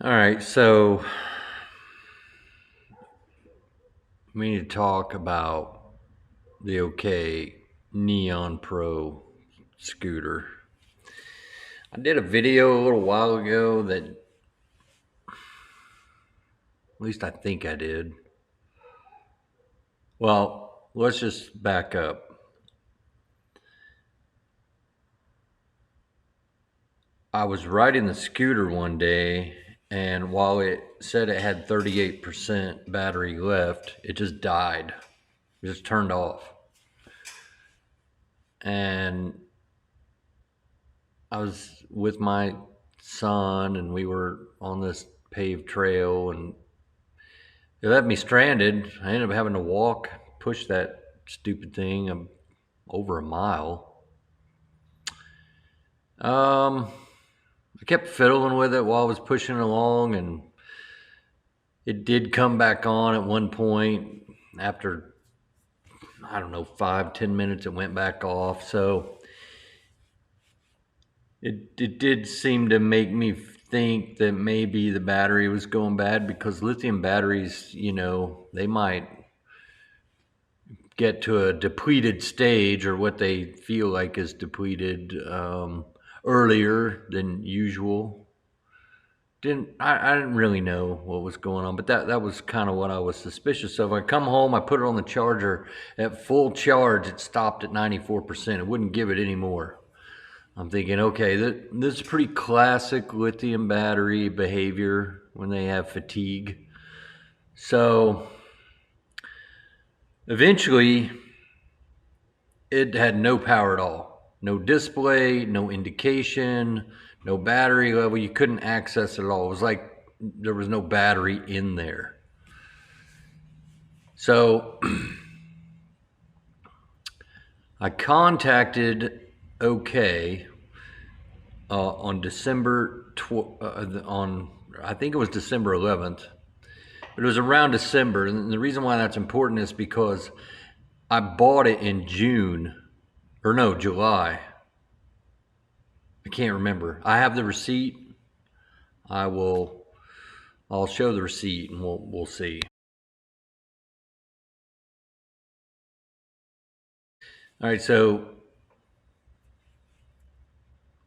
All right, so we need to talk about the Okai Neon Pro scooter. I did a video a little while ago that, at least I think I did. Well, let's just back up. I was riding the scooter one day, and while it said it had 38% battery left, it just died. It just turned off. And I was with my son, and we were on this paved trail, and it left me stranded. I ended up having to walk, push that stupid thing over a mile. I kept fiddling with it while I was pushing along, and it did come back on at one point. After, I don't know, 5-10 minutes, it went back off. So it did seem to make me think that maybe the battery was going bad, because lithium batteries, they might get to a depleted stage, or what they feel like is depleted, earlier than usual. I didn't really know what was going on, but that was kind of what I was suspicious of. I come home, I put it on the charger. At full charge, it stopped at 94%. It wouldn't give it any more. I'm thinking, okay, this is pretty classic lithium battery behavior when they have fatigue. So eventually, it had no power at all. No display, no indication, no battery level. You couldn't access it at all. It was like there was no battery in there. So I contacted Okai on I think it was December 11th. But it was around December, and the reason why that's important is because I bought it in July. I can't remember. I have the receipt. I'll show the receipt, and we'll see. All right, so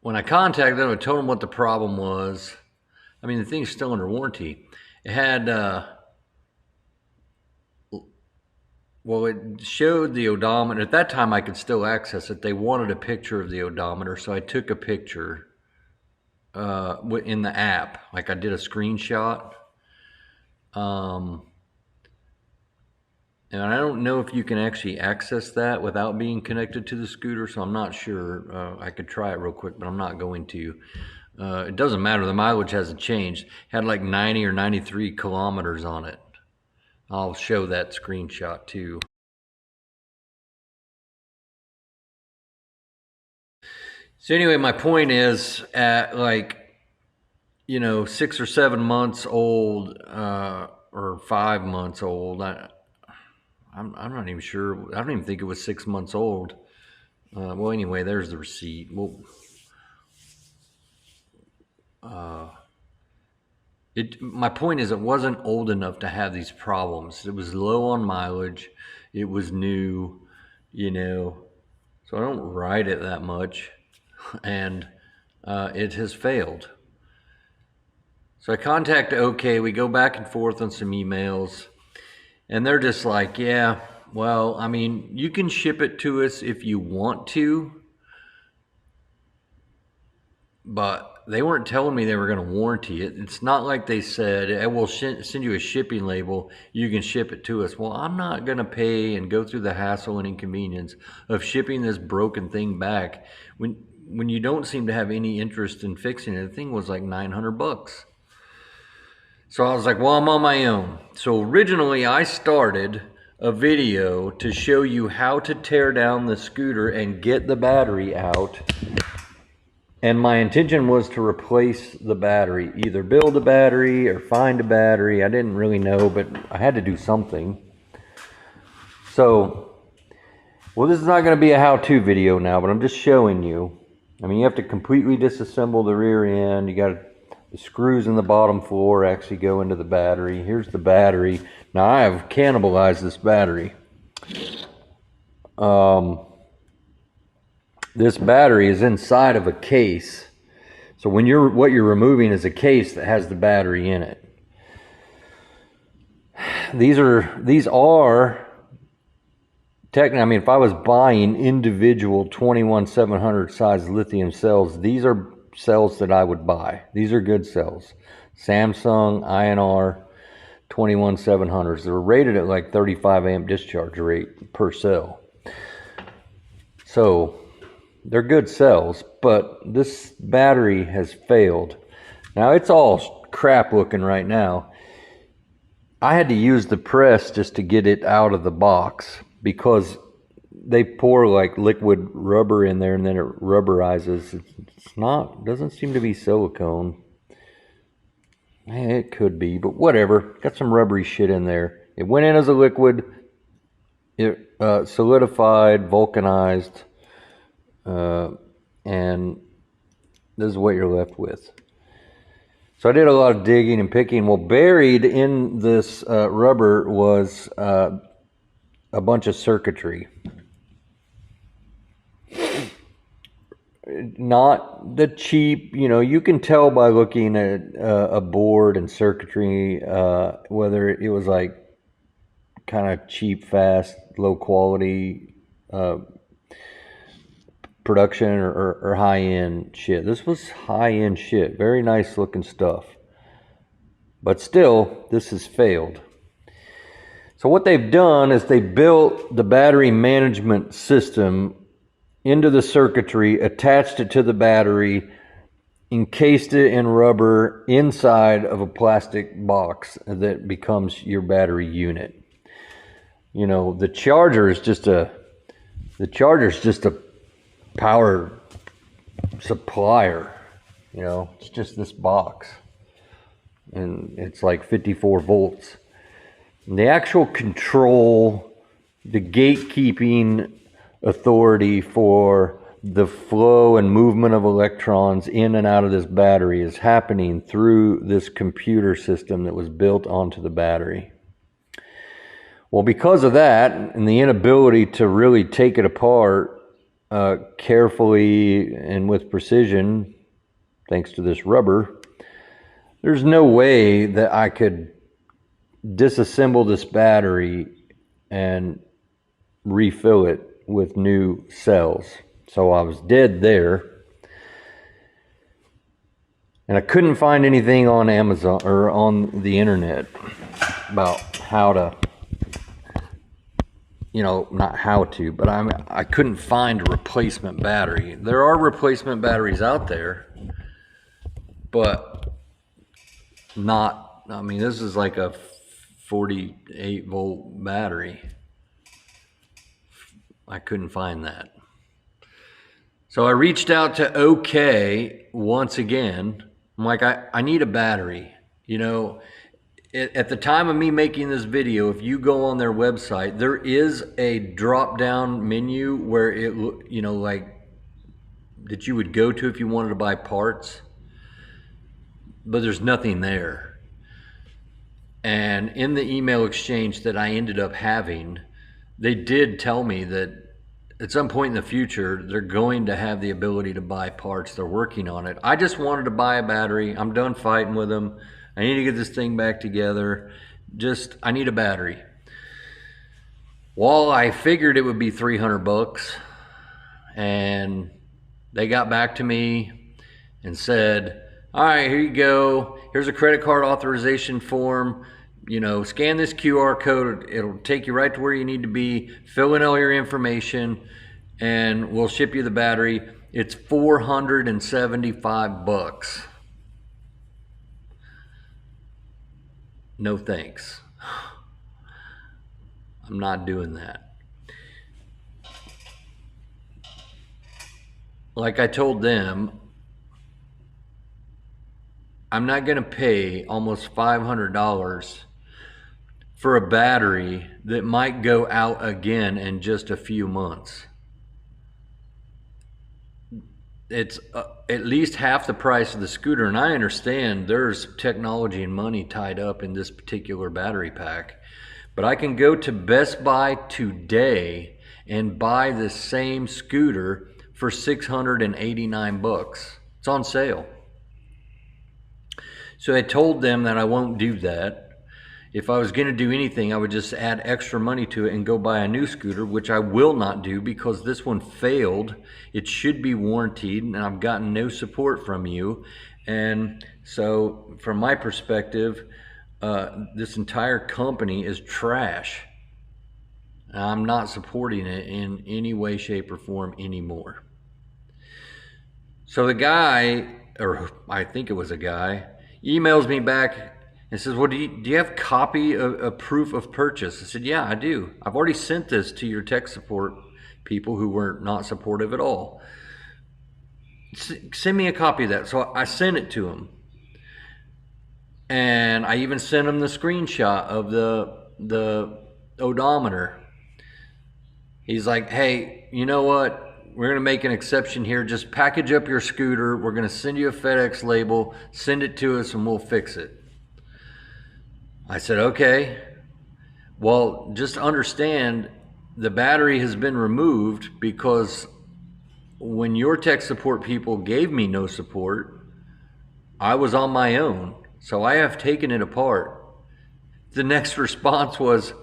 when I contacted them, I told them what the problem was. I mean, the thing's still under warranty. It had, it showed the odometer. At that time, I could still access it. They wanted a picture of the odometer, so I took a picture in the app. Like, I did a screenshot. And I don't know if you can actually access that without being connected to the scooter, so I'm not sure. I could try it real quick, but I'm not going to. It doesn't matter. The mileage hasn't changed. It had like 90 or 93 kilometers on it. I'll show that screenshot too. So anyway, my point is, at 6 or 7 months old, or 5 months old, I'm not even sure. I don't even think it was 6 months old. Well, anyway, there's the receipt. My point is, it wasn't old enough to have these problems. It was low on mileage. It was new, so I don't ride it that much, and it has failed. So I contact Okai. We go back and forth on some emails, and they're just like, yeah, well, I mean, you can ship it to us if you want to, but they weren't telling me they were going to warranty it. It's not like they said, hey, we'll send you a shipping label, you can ship it to us. Well, I'm not going to pay and go through the hassle and inconvenience of shipping this broken thing back when you don't seem to have any interest in fixing it. The thing was like $900. So I was like, well, I'm on my own. So originally I started a video to show you how to tear down the scooter and get the battery out. And my intention was to replace the battery, either build a battery or find a battery. I didn't really know, but I had to do something. So, well, this is not going to be a how-to video now, but I'm just showing you. I mean, you have to completely disassemble the rear end. You got to The screws in the bottom floor actually go into the battery. Here's the battery. Now I have cannibalized this battery. This battery is inside of a case. So what you're removing is a case that has the battery in it. These are technically, I mean, if I was buying individual 21700 size lithium cells, these are cells that I would buy. These are good cells. Samsung INR 21700s. They're rated at like 35 amp discharge rate per cell. So they're good cells, but this battery has failed. Now it's all crap looking right now. I had to use the press just to get it out of the box because they pour like liquid rubber in there and then it rubberizes. Doesn't seem to be silicone. It could be, but whatever. Got some rubbery shit in there. It went in as a liquid. It solidified, vulcanized, and this is what you're left with. So I did a lot of digging and picking. Well, buried in this rubber was a bunch of circuitry. Not the cheap, you can tell by looking at a board and circuitry whether it was like kind of cheap, fast, low quality production or high-end shit. This was high-end shit. Very nice looking stuff. But still, this has failed. So what they've done is they built the battery management system into the circuitry, attached it to the battery, encased it in rubber inside of a plastic box that becomes your battery unit. The charger is just a power supplier. It's just this box, and it's like 54 volts. And the actual control, the gatekeeping authority for the flow and movement of electrons in and out of this battery is happening through this computer system that was built onto the battery. Well, because of that and the inability to really take it apart carefully and with precision, thanks to this rubber, there's no way that I could disassemble this battery and refill it with new cells. So I was dead there. And I couldn't find anything on Amazon or on the internet about how to, not how to, but I couldn't find a replacement battery. There are replacement batteries out there, but this is like a 48 volt battery. I couldn't find that. So I reached out to Okai once again. I'm like, I need a battery. At the time of me making this video, if you go on their website, there is a drop down menu where it, like that you would go to if you wanted to buy parts, but there's nothing there. And in the email exchange that I ended up having, they did tell me that at some point in the future, they're going to have the ability to buy parts. They're working on it. I just wanted to buy a battery. I'm done fighting with them. I need to get this thing back together. I need a battery. Well, I figured it would be 300 bucks. And they got back to me and said, all right, here you go. Here's a credit card authorization form. Scan this QR code. It'll take you right to where you need to be. Fill in all your information, and we'll ship you the battery. It's 475 bucks. No thanks. I'm not doing that. Like I told them, I'm not going to pay almost $500 for a battery that might go out again in just a few months. it's at least half the price of the scooter. And I understand there's technology and money tied up in this particular battery pack. But I can go to Best Buy today and buy the same scooter for 689 bucks. It's on sale. So I told them that I won't do that. If I was going to do anything, I would just add extra money to it and go buy a new scooter, which I will not do because this one failed. It should be warranted, and I've gotten no support from you. And so, from my perspective, this entire company is trash. I'm not supporting it in any way, shape, or form anymore. So the guy, or I think it was a guy, emails me back and says, well, do you have copy of a proof of purchase? I said, yeah, I do. I've already sent this to your tech support people who were not supportive at all. Send me a copy of that. So I sent it to him. And I even sent him the screenshot of the odometer. He's like, hey, you know what? We're going to make an exception here. Just package up your scooter. We're going to send you a FedEx label. Send it to us and we'll fix it. I said, okay. Well, just understand the battery has been removed because when your tech support people gave me no support, I was on my own. So I have taken it apart. The next response was,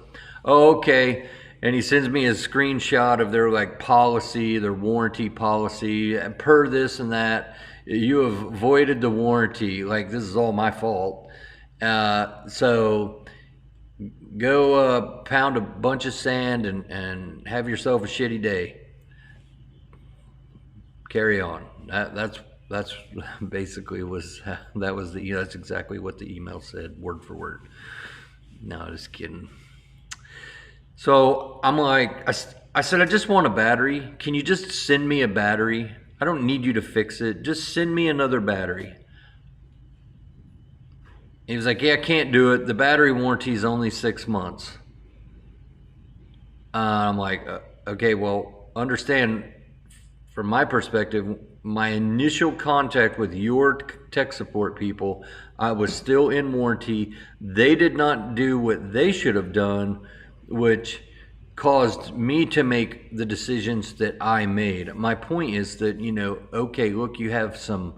oh, okay. And he sends me a screenshot of their policy, their warranty policy, per this and that. You have voided the warranty. This is all my fault. So go pound a bunch of sand and have yourself a shitty day. Carry on. That's basically that's exactly what the email said, word for word. No, just kidding. So I'm like, I said, I just want a battery. Can you just send me a battery? I don't need you to fix it. Just send me another battery. He was like, yeah, I can't do it. The battery warranty is only 6 months. I'm like, okay, well, understand from my perspective, my initial contact with your tech support people, I was still in warranty. They did not do what they should have done, which caused me to make the decisions that I made. My point is that, okay, look, you have some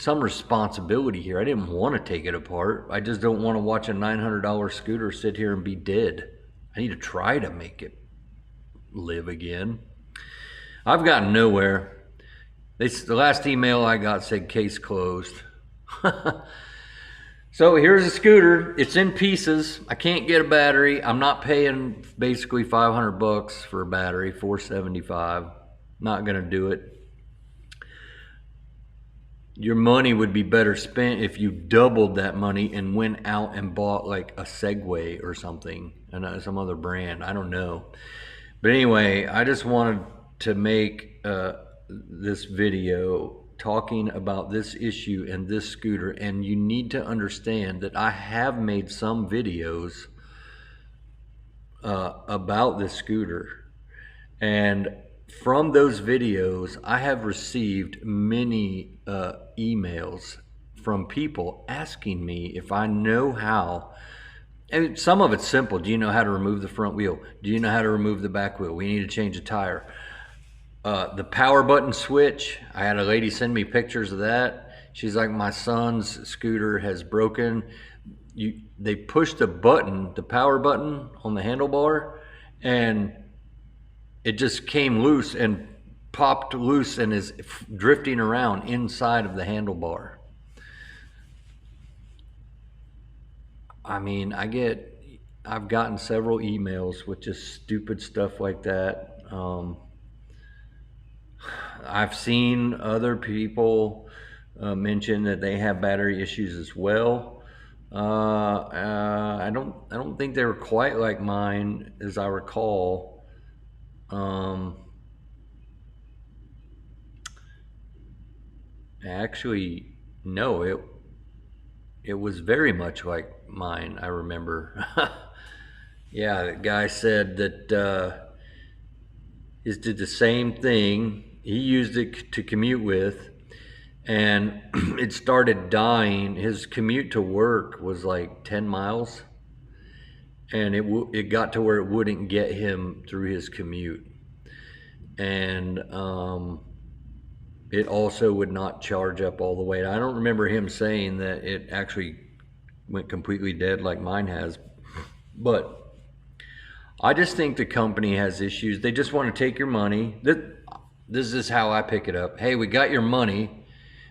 responsibility here. I didn't want to take it apart. I just don't want to watch a $900 scooter sit here and be dead. I need to try to make it live again. I've gotten nowhere. The last email I got said case closed. So here's a scooter. It's in pieces. I can't get a battery. I'm not paying basically $500 for a battery, $475. Not gonna do it. Your money would be better spent if you doubled that money and went out and bought a Segway or something, and some other brand. I don't know. But anyway, I just wanted to make this video talking about this issue and this scooter, and you need to understand that I have made some videos about this scooter, and from those videos I have received many emails from people asking me if I know how. And some of it's simple. Do you know how to remove the front wheel? Do you know how to remove the back wheel? We need to change a tire. The power button switch, I had a lady send me pictures of that. She's like, my son's scooter has broken. They pushed the button, the power button on the handlebar, and it just came loose and popped loose and is drifting around inside of the handlebar. I mean, I've gotten several emails with just stupid stuff like that. I've seen other people mention that they have battery issues as well. I don't think they were quite like mine, as I recall. Actually, no, it was very much like mine, I remember. Yeah, the guy said that his did the same thing. he used it to commute with, and it started dying. His commute to work was like 10 miles, and it got to where it wouldn't get him through his commute. And it also would not charge up all the way. I don't remember him saying that it actually went completely dead like mine has, but I just think the company has issues. They just want to take your money. This is how I pick it up. Hey, we got your money.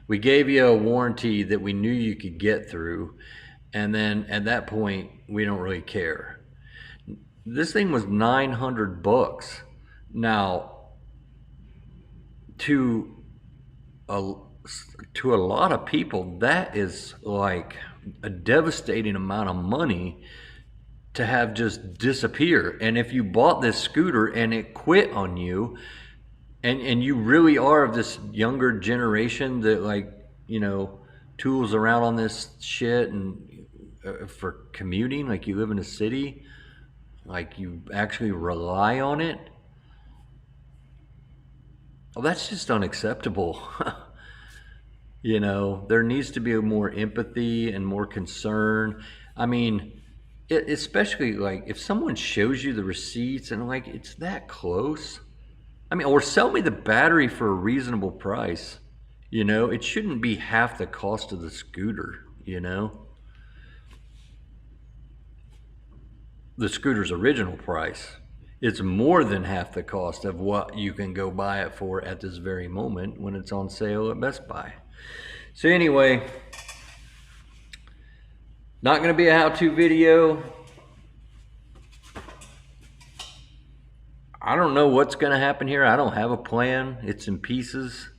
We gave you a warranty that we knew you could get through. And then at that point, we don't really care. This thing was $900. Now, to a lot of people, that is like a devastating amount of money to have just disappear. And if you bought this scooter and it quit on you, and you really are of this younger generation that, like, you know, tools around on this shit and for commuting, like you live in a city, like you actually rely on it, well, that's just unacceptable. You know, there needs to be more empathy and more concern. I mean, especially like if someone shows you the receipts and like it's that close. I mean, or sell me the battery for a reasonable price. You know, it shouldn't be half the cost of the scooter, you know? The scooter's original price. It's more than half the cost of what you can go buy it for at this very moment when it's on sale at Best Buy. So anyway, not going to be a how-to video. I don't know what's going to happen here. I don't have a plan. It's in pieces,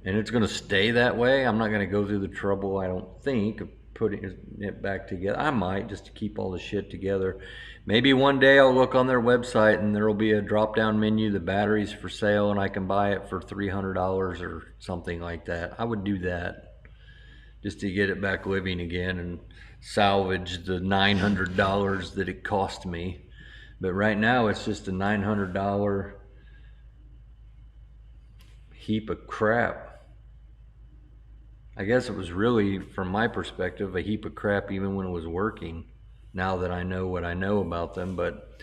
and it's going to stay that way. I'm not going to go through the trouble, I don't think, of putting it back together. I might, just to keep all the shit together. Maybe one day I'll look on their website and there will be a drop-down menu, the battery's for sale, and I can buy it for $300 or something like that. I would do that just to get it back living again and salvage the $900 that it cost me. But right now it's just a $900 heap of crap. I guess it was really, from my perspective, a heap of crap even when it was working, now that I know what I know about them, but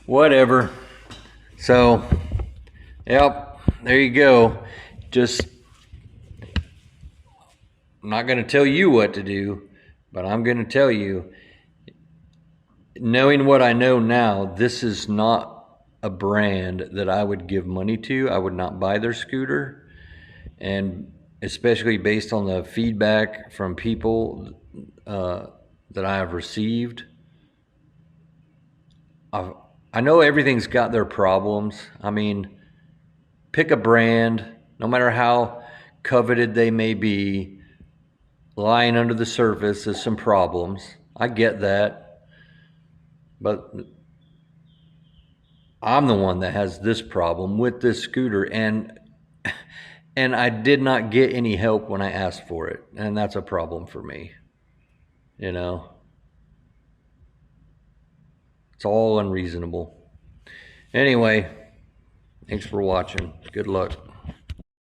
whatever. So, yep, there you go. Just, I'm not going to tell you what to do, but I'm going to tell you, knowing what I know now, this is not a brand that I would give money to. I would not buy their scooter. And especially based on the feedback from people that I have received, I know everything's got their problems. I mean, pick a brand, no matter how coveted they may be, lying under the surface is some problems. I get that. But I'm the one that has this problem with this scooter, and I did not get any help when I asked for it, and that's a problem for me. You know, it's all unreasonable. Anyway, thanks for watching. Good luck.